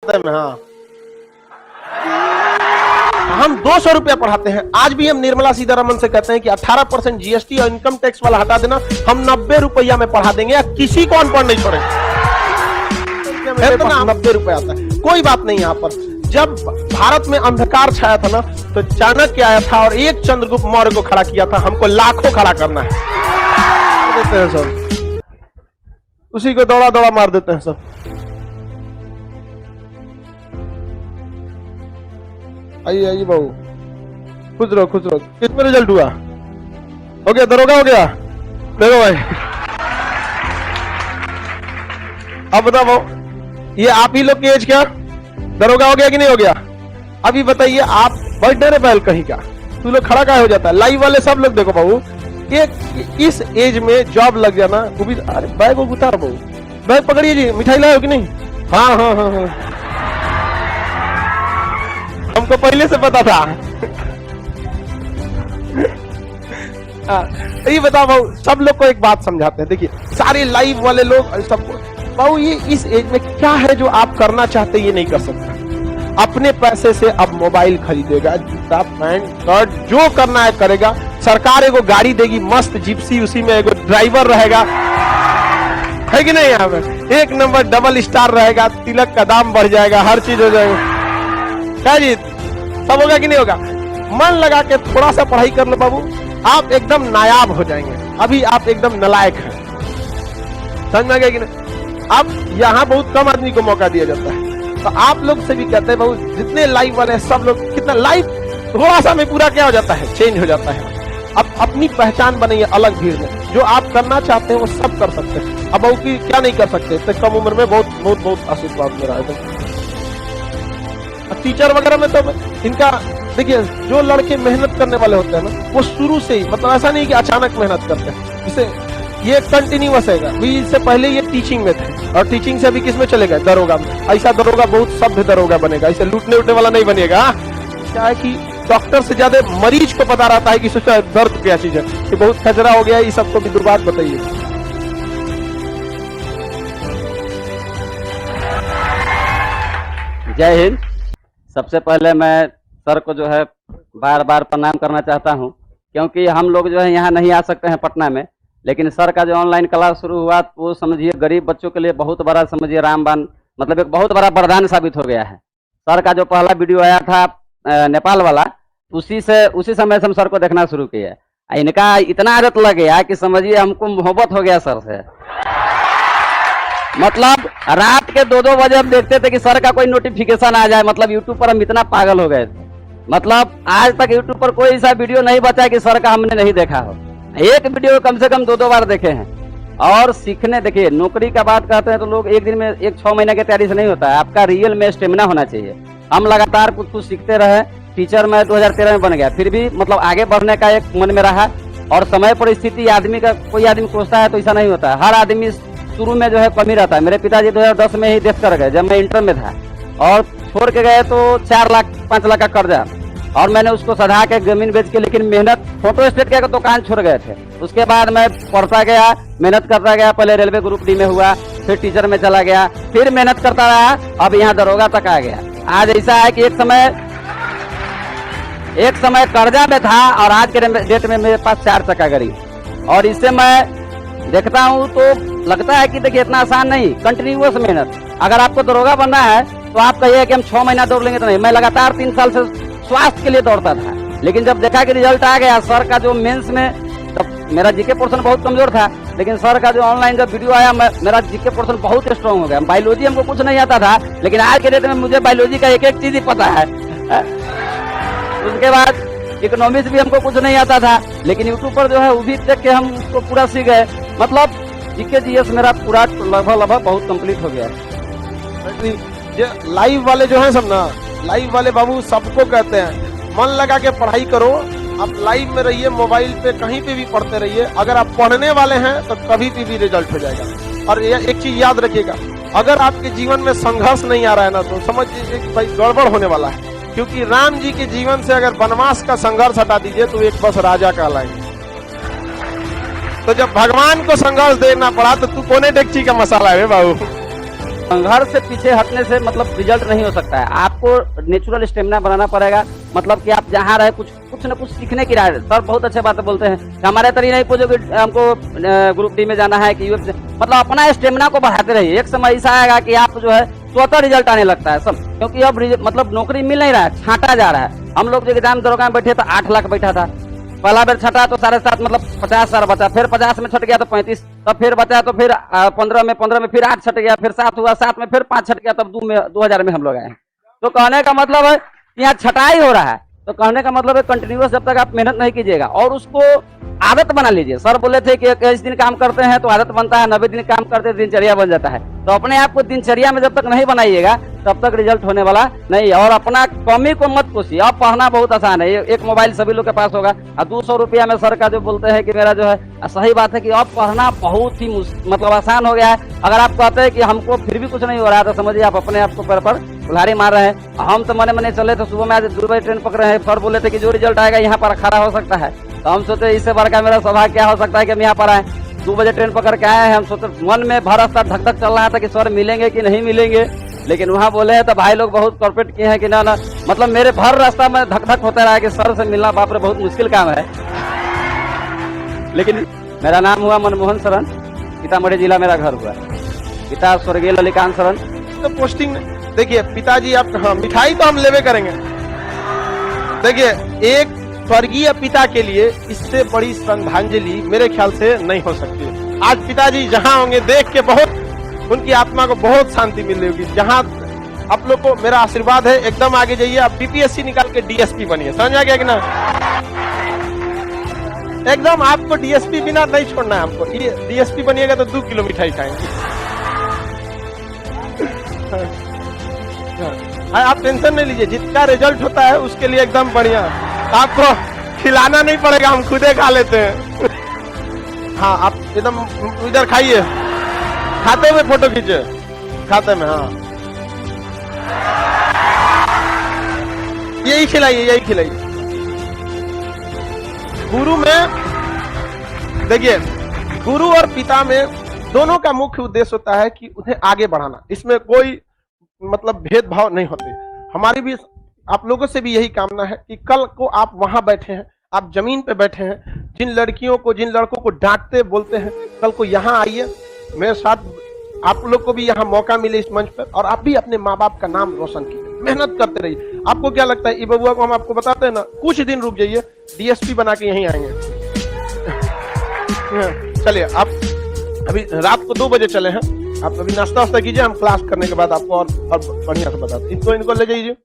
हाँ, हम 200 रुपया पढ़ाते हैं। आज भी हम निर्मला सीतारमण से कहते हैं कि 18% जीएसटी और इनकम टैक्स वाला हटा देना, हम 90 रुपया में पढ़ा देंगे या किसी को अनपढ़ नहीं पढ़ेंगे। 90 रुपया आता है, कोई बात नहीं। यहाँ पर जब भारत में अंधकार छाया था ना, तो चाणक्य आया था और एक चंद्रगुप्त मौर्य को खड़ा किया था। हमको लाखों खड़ा करना है, देते हैं सब, उसी को दौड़ा दौड़ा मार देते हैं सब। आइए आइए बहू, खुश रहो खुश रहो। किसमें रिजल्ट हुआ? हो गया, दरोगा हो गया। देखो भाई, अब बताओ बहू, ये आप ही लोग की एज क्या दरोगा हो गया कि नहीं हो गया? अभी बताइए, आप बैठ डरे बैल कहीं का, तू लोग खड़ा का हो जाता है। लाइव वाले सब लोग देखो बहू, एक इस एज में जॉब लग जाना, वो भी। अरे बैग वो उतार बहू, बैग पकड़िए जी। मिठाई लाए हो कि नहीं? हाँ हाँ हाँ हाँ, हमको पहले से पता था। ये बताओ भाऊ, सब लोग को एक बात समझाते हैं। देखिए सारे लाइव वाले लोग सबको, भाऊ ये इस एज में क्या है जो आप करना चाहते ये नहीं कर सकते। अपने पैसे से अब मोबाइल खरीदेगा, जूता पैंट शर्ट जो करना है करेगा। सरकार एगो गाड़ी देगी मस्त जिप्सी, उसी में एगो ड्राइवर रहेगा, है कि नहीं? यहाँ पे एक नंबर डबल स्टार रहेगा, तिलक का दाम बढ़ जाएगा, हर चीज हो जाएगा। क्या जी, सब होगा कि नहीं होगा? मन लगा के थोड़ा सा पढ़ाई कर लो बाबू, आप एकदम नायाब हो जाएंगे। अभी आप एकदम नालायक हैं, समझ में आ गया कि नहीं? अब यहाँ बहुत कम आदमी को मौका दिया जाता है, तो आप लोग से भी कहते हैं बाबू, जितने लाइव वाले हैं सब लोग, कितना लाइव थोड़ा सा में पूरा क्या हो जाता है, चेंज हो जाता है। अब अपनी पहचान बनाइए अलग भीड़ में, जो आप करना चाहते हैं वो सब कर सकते हैं। अब बहू की क्या नहीं कर सकते, इतने कम उम्र में बहुत बहुत बहुत आशीर्वाद मेरा है। टीचर वगैरह में तो इनका देखिए, जो लड़के मेहनत करने वाले होते हैं ना, वो शुरू से ही, मतलब ऐसा नहीं कि अचानक मेहनत करते हैं, इसे ये कंटिन्यूअस है। अभी इससे पहले ये टीचिंग में थे, और टीचिंग से अभी किस में चले गए? दरोगा में। ऐसा दरोगा बहुत सभ्य दरोगा बनेगा, इसे लूटने उठने वाला नहीं बनेगा। क्या है कि डॉक्टर से ज्यादा मरीज को पता रहता है कि सोचा दर्द क्या चीज है, कि बहुत खतरा हो गया। ये सबको भी दो बात बताइए। जय हिंद। सबसे पहले मैं सर को जो है बार बार प्रणाम करना चाहता हूं, क्योंकि हम लोग जो है यहाँ नहीं आ सकते हैं पटना में, लेकिन सर का जो ऑनलाइन क्लास शुरू हुआ वो समझिए गरीब बच्चों के लिए बहुत बड़ा, समझिए रामबाण, मतलब एक बहुत बड़ा वरदान साबित हो गया है। सर का जो पहला वीडियो आया था नेपाल वाला, उसी समय से हम सर को देखना शुरू किया। इनका इतना आदत लग गया कि समझिए हमको मोहब्बत हो गया सर से। मतलब रात के 2-2 बजे हम देखते थे कि सर का कोई नोटिफिकेशन आ जाए, मतलब यूट्यूब पर हम इतना पागल हो गए थे। मतलब आज तक यूट्यूब पर कोई ऐसा वीडियो नहीं बचा कि सर का हमने नहीं देखा हो। एक वीडियो कम से कम 2-2 बार देखे हैं। और सीखने, देखिए नौकरी का बात कहते हैं तो लोग एक दिन में 1-6 महीने की तैयारी से नहीं होता है, आपका रियल में स्टेमिना होना चाहिए। हम लगातार कुछ सीखते रहे। टीचर मैं 2013 में बन गया, फिर भी मतलब आगे बढ़ने का एक मन में रहा। और समय परिस्थिति आदमी का, कोई आदमी सोचता है तो ऐसा नहीं होता है। हर आदमी शुरू में जो है कमी रहता है। मेरे पिताजी 2010 में ही डेथ कर गए, जब मैं इंटर में था, और छोड़ के गए तो 4 लाख 5 लाख का कर्जा, और मैंने उसको सधा के जमीन बेच के, लेकिन मेहनत, फोटो स्टेट का दुकान छोड़ गए थे। उसके बाद मैं पढ़ता गया, मेहनत करता गया। पहले रेलवे ग्रुप डी में हुआ, फिर टीचर में चला गया, फिर मेहनत करता रहा, अब यहाँ दरोगा तक आ गया। आज ऐसा है कि एक समय कर्जा में था, और आज के डेट में मेरे पास 4 चक्का गाड़ी। और इससे मैं देखता हूँ तो लगता है कि देखिए इतना आसान नहीं, कंटिन्यूअस मेहनत। अगर आपको दरोगा बनना है तो आप कहिए कि हम 6 महीना दौड़ लेंगे तो नहीं। मैं लगातार 3 साल से स्वास्थ्य के लिए दौड़ता था, लेकिन जब देखा कि रिजल्ट आ गया सर का, जो मेंस में, तब मेरा जीके पोर्शन बहुत कमजोर था, लेकिन सर का जो ऑनलाइन जब वीडियो आया, मेरा जीके पोर्शन बहुत स्ट्रांग हो गया। बायोलॉजी हमको कुछ नहीं आता था, लेकिन आज के डेट में मुझे बायोलॉजी का एक चीज ही पता है। उसके बाद इकोनॉमिक्स भी हमको कुछ नहीं आता था, लेकिन यूट्यूब पर जो है वो भी देख के हम उसको पूरा सीख गए। मतलब जीके जीएस मेरा पूरा लगभग बहुत कंप्लीट हो गया। लाइव वाले जो हैं सब ना, लाइव वाले बाबू सबको कहते हैं मन लगा के पढ़ाई करो। आप लाइव में रहिए, मोबाइल पे कहीं पे भी पढ़ते रहिए। अगर आप पढ़ने वाले हैं तो कभी भी रिजल्ट हो जाएगा। और एक चीज याद रखिएगा, अगर आपके जीवन में संघर्ष नहीं आ रहा है ना, तो समझिए कि भाई गड़बड़ होने वाला है। क्योंकि राम जी के जीवन से अगर वनवास का संघर्ष हटा दीजिए तो एक बस राजा कहलाएंगे। तो जब भगवान को संघर्ष देना पड़ा तो तू कोने डेगची का मसाला है बाबू। संघर्ष से पीछे हटने से मतलब रिजल्ट नहीं हो सकता है। आपको नेचुरल स्टेमिना बनाना पड़ेगा, मतलब कि आप जहाँ रहे कुछ न कुछ सीखने की राय। सर बहुत अच्छे बातें बोलते हैं, हमारे तरी नहीं पूछो कि हमको ग्रुप डी में जाना है कि यूएफ, मतलब अपना स्टेमिना को बढ़ाते रहिए। एक समय ऐसा आएगा कि आप जो है स्वतः रिजल्ट आने लगता है सब, क्योंकि अब मतलब नौकरी मिल नहीं रहा है, छांटा जा रहा है। हम लोग जो एग्जाम दरोगा में बैठे तो 8 लाख बैठा था, पहला बार छटा तो 7.5 मतलब 50,000 बचा, फिर 50 में छट गया तो 35, तब फिर बचा तो फिर 15 में फिर 8 छट गया, फिर 7 हुआ, 7 में फिर 5 छट गया, तब 2000 में हम लोग आए। तो कहने का मतलब है कि यहाँ छटाई हो रहा है, तो कहने का मतलब है कंटिन्यूअस जब तक आप मेहनत नहीं कीजिएगा और उसको आदत बना लीजिए। सर बोले थे कि 21 दिन काम करते हैं तो आदत बनता है, 90 दिन काम करते हैं दिनचर्या बन जाता है। तो अपने आप को दिनचर्या में जब तक नहीं बनाइएगा तब तक रिजल्ट होने वाला नहीं है। और अपना कमी को मत कोसिए। अब पढ़ना बहुत आसान है, एक मोबाइल सभी लोग के पास होगा और 200 रुपया में सर का जो बोलते हैं कि मेरा जो है सही बात है कि अब पढ़ना बहुत ही मतलब आसान हो गया है। अगर आप कहते हैं कि हमको फिर भी कुछ नहीं हो रहा है तो समझिए आप अपने आप को पैर पर कुल्हाड़ी मार रहे हैं। हम तो मने चले तो सुबह में आज 2 बजे ट्रेन पकड़े हैं, सर बोले थे कि जो रिजल्ट आएगा यहाँ पर खड़ा हो सकता है, तो हम सोचे इससे बड़ा का मेरा सौभाग्य क्या हो सकता है कि हम यहाँ पर आए। 2 बजे ट्रेन पकड़ के आए हैं, हम सोचे मन में भर रास्ता धक धक चल रहा था कि सर मिलेंगे कि नहीं मिलेंगे, लेकिन वहाँ बोले हैं तो भाई लोग बहुत कॉर्पोरेट किए हैं कि ना मतलब मेरे भर रास्ता में धक धक होता रहा कि सर से मिलना बाप रे बहुत मुश्किल काम है। लेकिन मेरा नाम हुआ मनमोहन शरण, सीतामढ़ी जिला मेरा घर हुआ, पिता स्वर्गीय ललिकांत शरण। तो पोस्टिंग देखिए, पिताजी आप, हाँ मिठाई तो हम लेवे करेंगे। देखिए एक स्वर्गीय पिता के लिए इससे बड़ी श्रद्धांजलि मेरे ख्याल से नहीं हो सकती। आज पिताजी जहां होंगे देख के बहुत उनकी आत्मा को बहुत शांति मिल रही होगी। जहां आप लोग को मेरा आशीर्वाद है, एकदम आगे जाइए, आप बीपीएससी निकाल के डीएसपी बनिए, समझ आ गया कि ना? एकदम आपको डीएसपी बिना नहीं छोड़ना है। हमको डीएसपी बनिएगा तो 2 किलो मिठाई खाएंगे। आप टेंशन नहीं लीजिए, जितना रिजल्ट होता है उसके लिए एकदम बढ़िया, आपको खिलाना नहीं पड़ेगा, हम खुदे खा लेते हैं। हाँ आप एकदम इधर खाइए, खाते हुए फोटो खींचे, खाते में, हाँ यही खिलाइए, यही खिलाइए। गुरु में देखिए, गुरु और पिता में दोनों का मुख्य उद्देश्य होता है कि उन्हें आगे बढ़ाना, इसमें कोई मतलब भेदभाव नहीं होते। हमारी भी आप लोगों से भी यही कामना है कि कल को आप वहां बैठे हैं, आप जमीन पे बैठे हैं, जिन लड़कियों को जिन लड़कों को डांटते बोलते हैं, कल को यहाँ आइए मेरे साथ, आप लोग को भी यहाँ मौका मिले इस मंच पर और आप भी अपने माँ बाप का नाम रोशन कीजिए, मेहनत करते रहिए। आपको क्या लगता है, ये बबुआ को हम आपको बताते हैं ना, कुछ दिन रुक जाइए, डीएसपी बना के यहीं आएंगे। चलिए आप अभी रात को 2 बजे चले हैं, आप अभी नाश्ता वास्ता कीजिए, हम क्लास करने के बाद आपको और बढ़िया से बताते हैं। इनको ले जाइए।